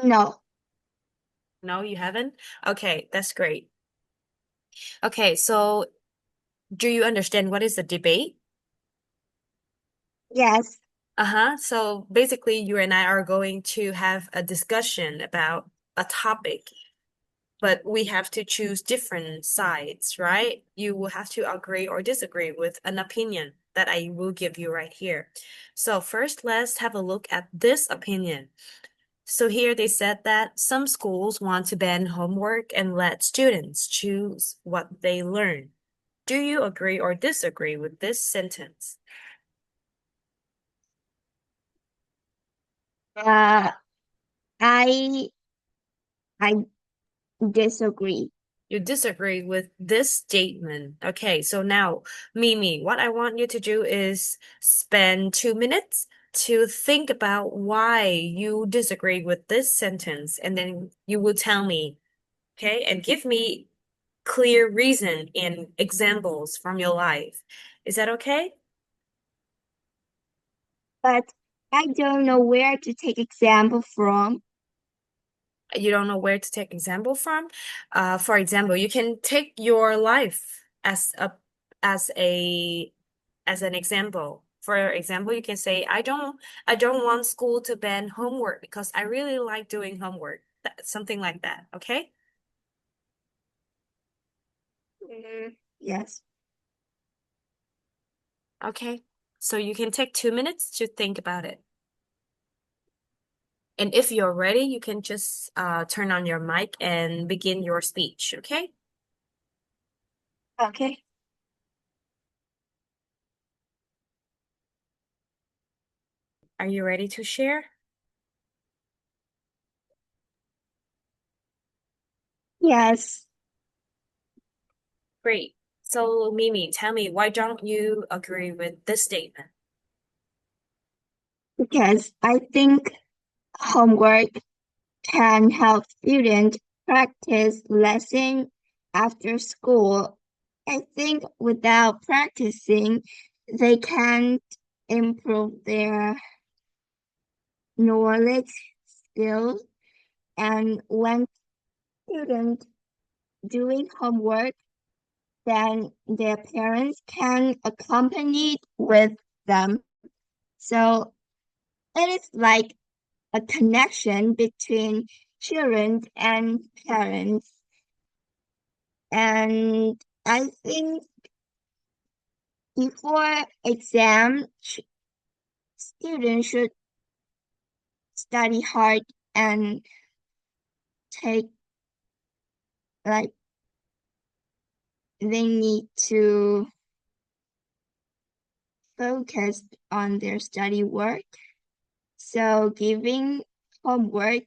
No. No, you haven't? Okay, that's great. Okay, so do you understand what is a debate? Yes. Uh-huh. So basically, you and I are going to have a discussion about a topic, but we have to choose different sides, right? You will have to agree or disagree with an opinion that I will give you right here. So first, let's have a look at this opinion. So here they said that some schools want to ban homework and let students choose what they learn. Do you agree or disagree with this sentence? Uh, I I disagree. You disagree with this statement. Okay, so now, Mimi, what I want you to do is spend 2 minutes to think about why you disagree with this sentence, and then you will tell me, okay, and give me clear reason and examples from your life. Is that okay? But I don't know where to take example from. You don't know where to take example from. For example, you can take your life as a as an example. For example, you can say, I don't want school to ban homework because I really like doing homework. Something like that. Okay? Yes. Okay. So you can take 2 minutes to think about it. And if you're ready, you can just turn on your mic and begin your speech. Okay? Okay. Are you ready to share? Yes. Great. So, Mimi, tell me, why don't you agree with this statement? Because I think homework can help students practice lessons after school. I think without practicing, they can't improve their knowledge skills. And when students doing homework, then their parents can accompany with them. So it is like a connection between children and parents. And I think before exam, students should study hard and take like they need to focus on their study work. So giving homework,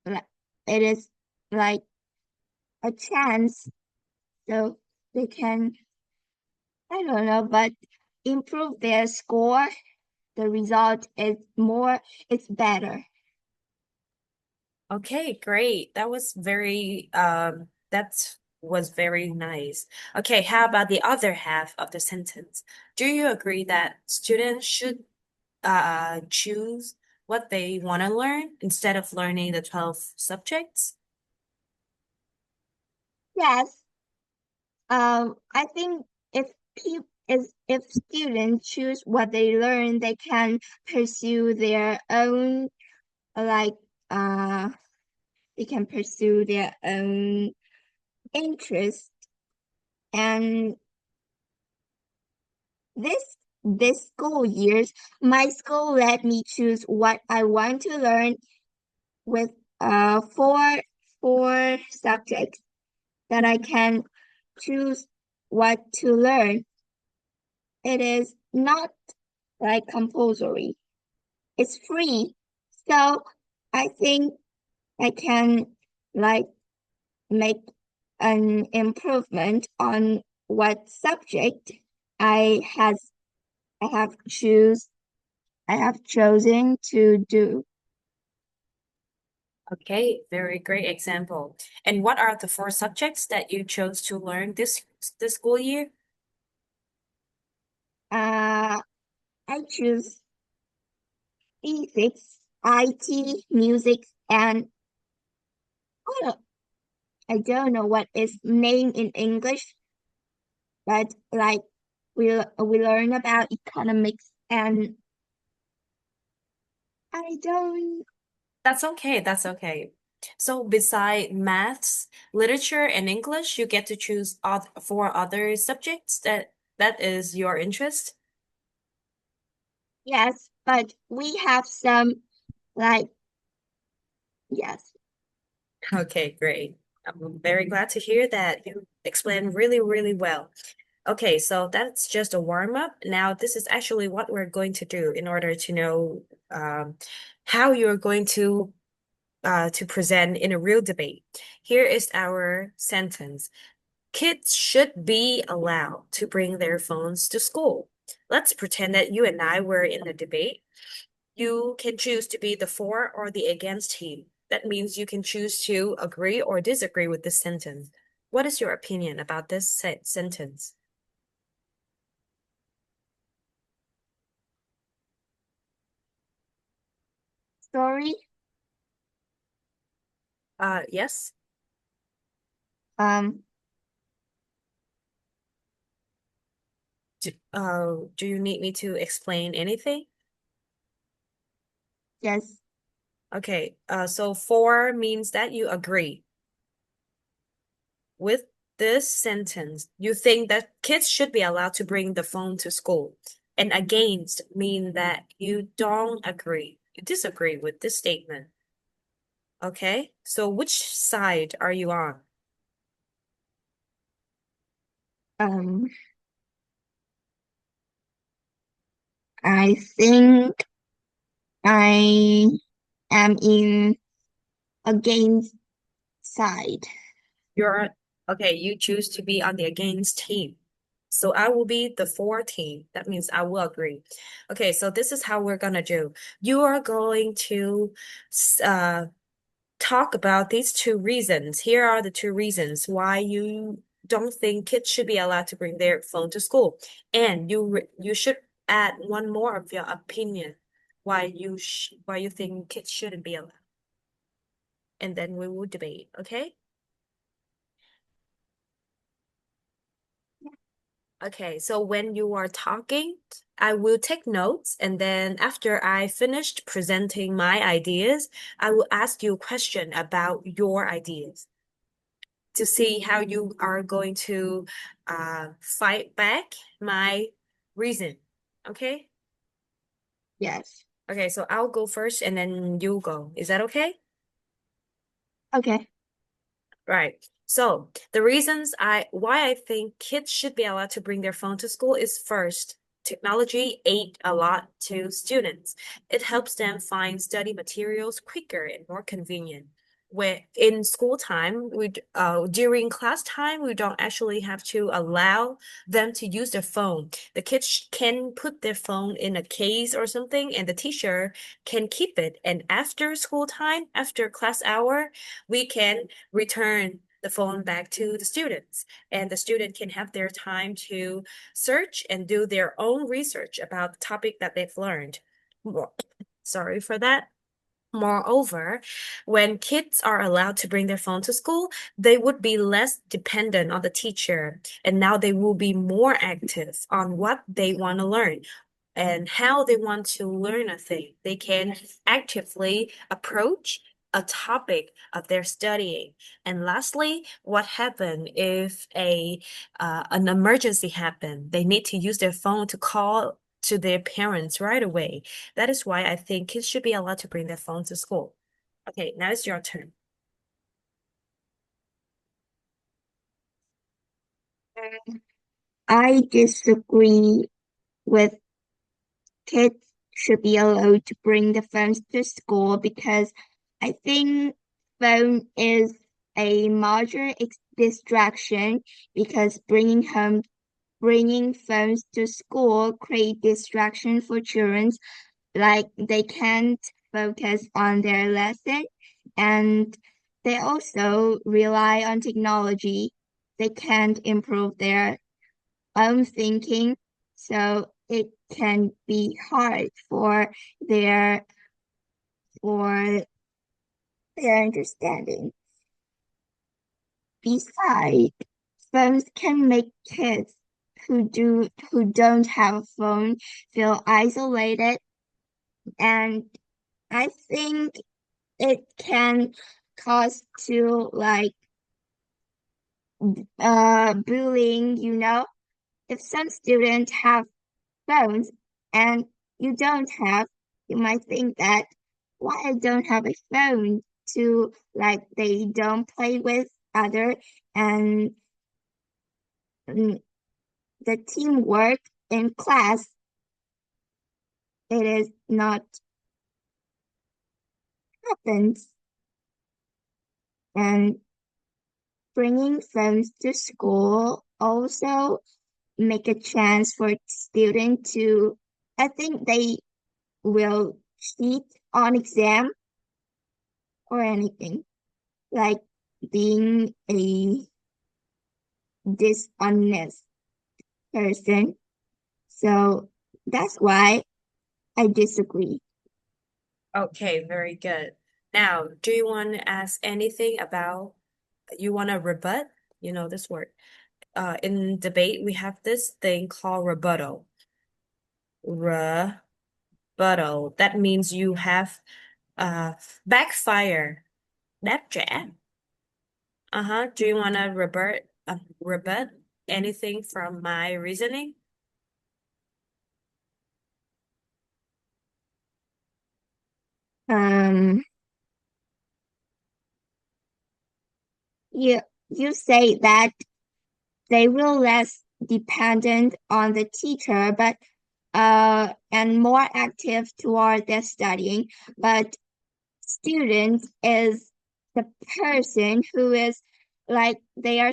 it is like a chance so they can, I don't know, but improve their score. The result is more, it's better. Okay, great. That was very nice. Okay, how about the other half of the sentence? Do you agree that students should choose what they want to learn instead of learning the 12 subjects? Yes, I think if students choose what they learn, they can pursue their own like uh they can pursue their own interest. And this school years, my school let me choose what I want to learn with four subjects that I can choose what to learn. It is not like compulsory. It's free. So I think I can like make an improvement on what subject I has I have choose I have chosen to do. Okay, very great example. And what are the four subjects that you chose to learn this school year? Uh, I choose physics, IT, music, and I don't know what is name in English, but like we learn about economics and I don't. That's okay. That's okay. So beside maths, literature, and English, you get to choose four other subjects that is your interest. Yes, but we have some like yes, Okay, great. I'm very glad to hear that. You explained really, really well. Okay, so that's just a warm up. Now, this is actually what we're going to do in order to know how you're going to present in a real debate. Here is our sentence. Kids should be allowed to bring their phones to school. Let's pretend that you and I were in a debate. You can choose to be the for or the against team. That means you can choose to agree or disagree with this sentence. What is your opinion about this sentence? sorry. Yes. Um, Do you need me to explain anything? yes, Okay, so for means that you agree with this sentence. You think that kids should be allowed to bring the phone to school. And against mean that you don't agree, you disagree with this statement. Okay, so which side are you on? um, I think I am in against side. You're okay, you choose to be on the against team. So I will be the for team. That means I will agree. Okay, so this is how we're gonna do. You are going to uh talk about these two reasons. Here are the two reasons why you don't think kids should be allowed to bring their phone to school. And you should add one more of your opinion why you think kids shouldn't be allowed. And then we will debate, okay? Okay, so when you are talking, I will take notes, and then after I finished presenting my ideas, I will ask you a question about your ideas to see how you are going to fight back my reason. Okay? Yes. Okay, so I'll go first and then you go. Is that okay? Okay. Right. So the reasons why I think kids should be allowed to bring their phone to school is first, technology aid a lot to students. It helps them find study materials quicker and more convenient. Where in school time, during class time, we don't actually have to allow them to use their phone. The kids can put their phone in a case or something, and the teacher can keep it. And after school time, after class hour, we can return the phone back to the students, and the student can have their time to search and do their own research about the topic that they've learned. Sorry for that. Moreover, when kids are allowed to bring their phone to school, they would be less dependent on the teacher, and now they will be more active on what they want to learn and how they want to learn a thing. They can actively approach a topic of their studying. And lastly, what happened if an emergency happened? They need to use their phone to call to their parents right away. That is why I think kids should be allowed to bring their phone to school. Okay, now it's your turn. I disagree with kids should be allowed to bring the phones to school because I think phone is a major distraction because bringing phones to school create distraction for children like they can't focus on their lesson and they also rely on technology. They can't improve their own thinking, so it can be hard for their for their understanding. Besides, phones can make kids who don't have a phone feel isolated, and I think it can cause to like bullying, you know. If some students have phones and you don't have, you might think that why I don't have a phone to like they don't play with other, and mm, the teamwork in class, it is not happens. And bringing phones to school also make a chance for students to, I think they will cheat on exam or anything, like being a dishonest person. So that's why I disagree. Okay, very good. Now, do you want to ask anything about, you want to rebut? You know this word. In debate, we have this thing called rebuttal. Rebuttal. That means you have backfire. Đáp trả. Uh-huh. Do you want to rebut anything from my reasoning? Um, you say that they will less dependent on the teacher, but and more active toward their studying. But student is the person who is like they are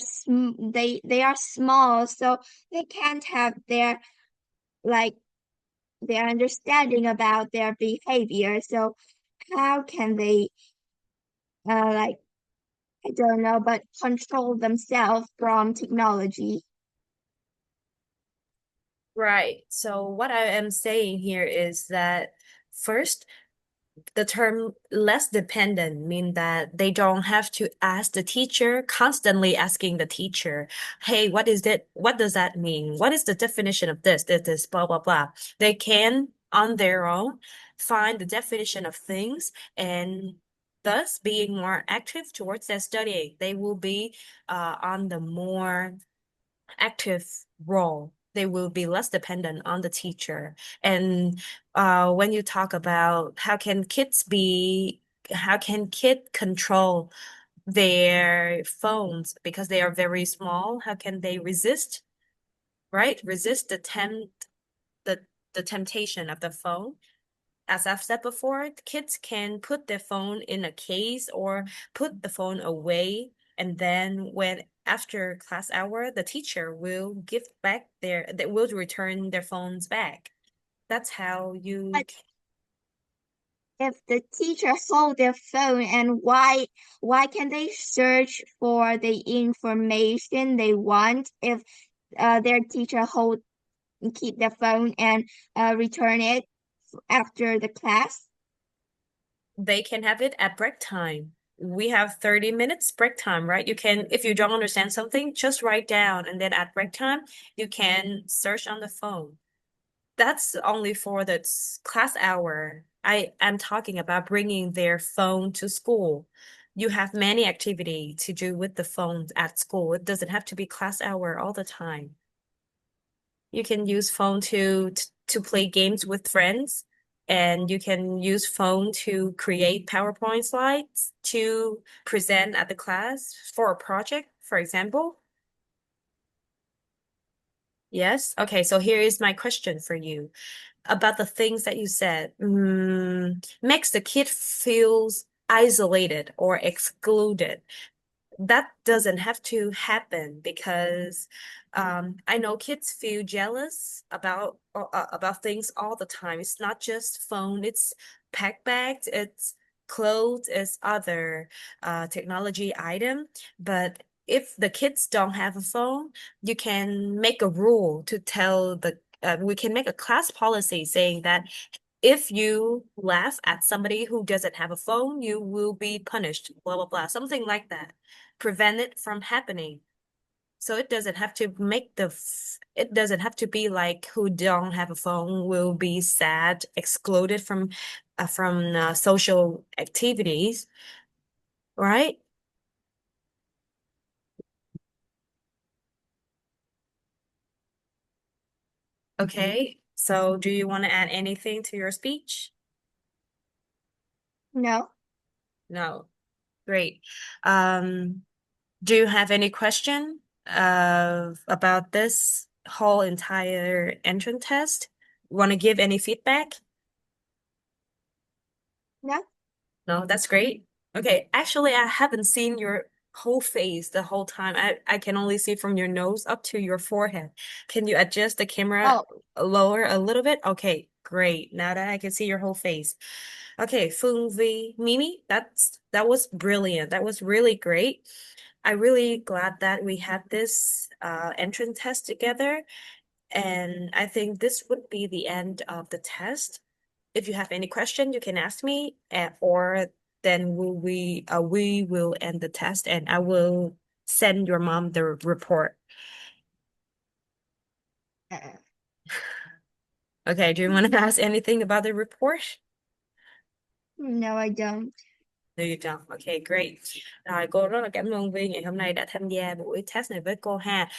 small, so they can't have their like their understanding about their behavior. So how can they like I don't know, but control themselves from technology? Right. So what I am saying here is that first, the term less dependent mean that they don't have to ask the teacher, constantly asking the teacher, hey, what is it? What does that mean? What is the definition of this, blah, blah, blah. They can, on their own, find the definition of things, and thus being more active towards their studying. They will be on the more active role. They will be less dependent on the teacher. And when you talk about how can kids control their phones because they are very small, how can they resist, right? Resist the the temptation of the phone. As I've said before, kids can put their phone in a case or put the phone away, and then when after class hour, the teacher will give back they will return their phones back. That's how you. But if the teacher hold their phone, and why can they search for the information they want if their teacher hold keep their phone and return it after the class? They can have it at break time. We have 30 minutes break time, right? You can, if you don't understand something, just write down, and then at break time, you can search on the phone. That's only for the class hour. I am talking about bringing their phone to school. You have many activity to do with the phones at school. It doesn't have to be class hour all the time. You can use phone to play games with friends, and you can use phone to create PowerPoint slides to present at the class for a project, for example. Yes. Okay, so here is my question for you about the things that you said. Makes the kid feels isolated or excluded. That doesn't have to happen because I know kids feel jealous about things all the time. It's not just phone, it's pack bags, it's clothes, it's other technology item. But if the kids don't have a phone, you can make a rule to tell the we can make a class policy saying that if you laugh at somebody who doesn't have a phone, you will be punished, blah, blah, blah, something like that. Prevent it from happening. So it doesn't have to it doesn't have to be like who don't have a phone will be sad, excluded from social activities, right? Okay. So do you want to add anything to your speech? No. No. Great. Um, do you have any question about this whole entire entrance test? Want to give any feedback? No. No, that's great. Okay, actually, I haven't seen your whole face the whole time. I can only see from your nose up to your forehead. Can you adjust the camera Oh, lower a little bit? Okay, great. Now that I can see your whole face. Okay, Phương Vy, Mimi, that was brilliant. That was really great. I'm really glad that we had this entrance test together. And I think this would be the end of the test. If you have any question, you can ask me, or then we will end the test, and I will send your mom the report. uh, Okay, do you want to ask anything about the report? no, I don't. No, you don't. Okay, great. Rồi, cô rất là cảm ơn Vi ngày hôm nay đã tham gia buổi test này với cô ha.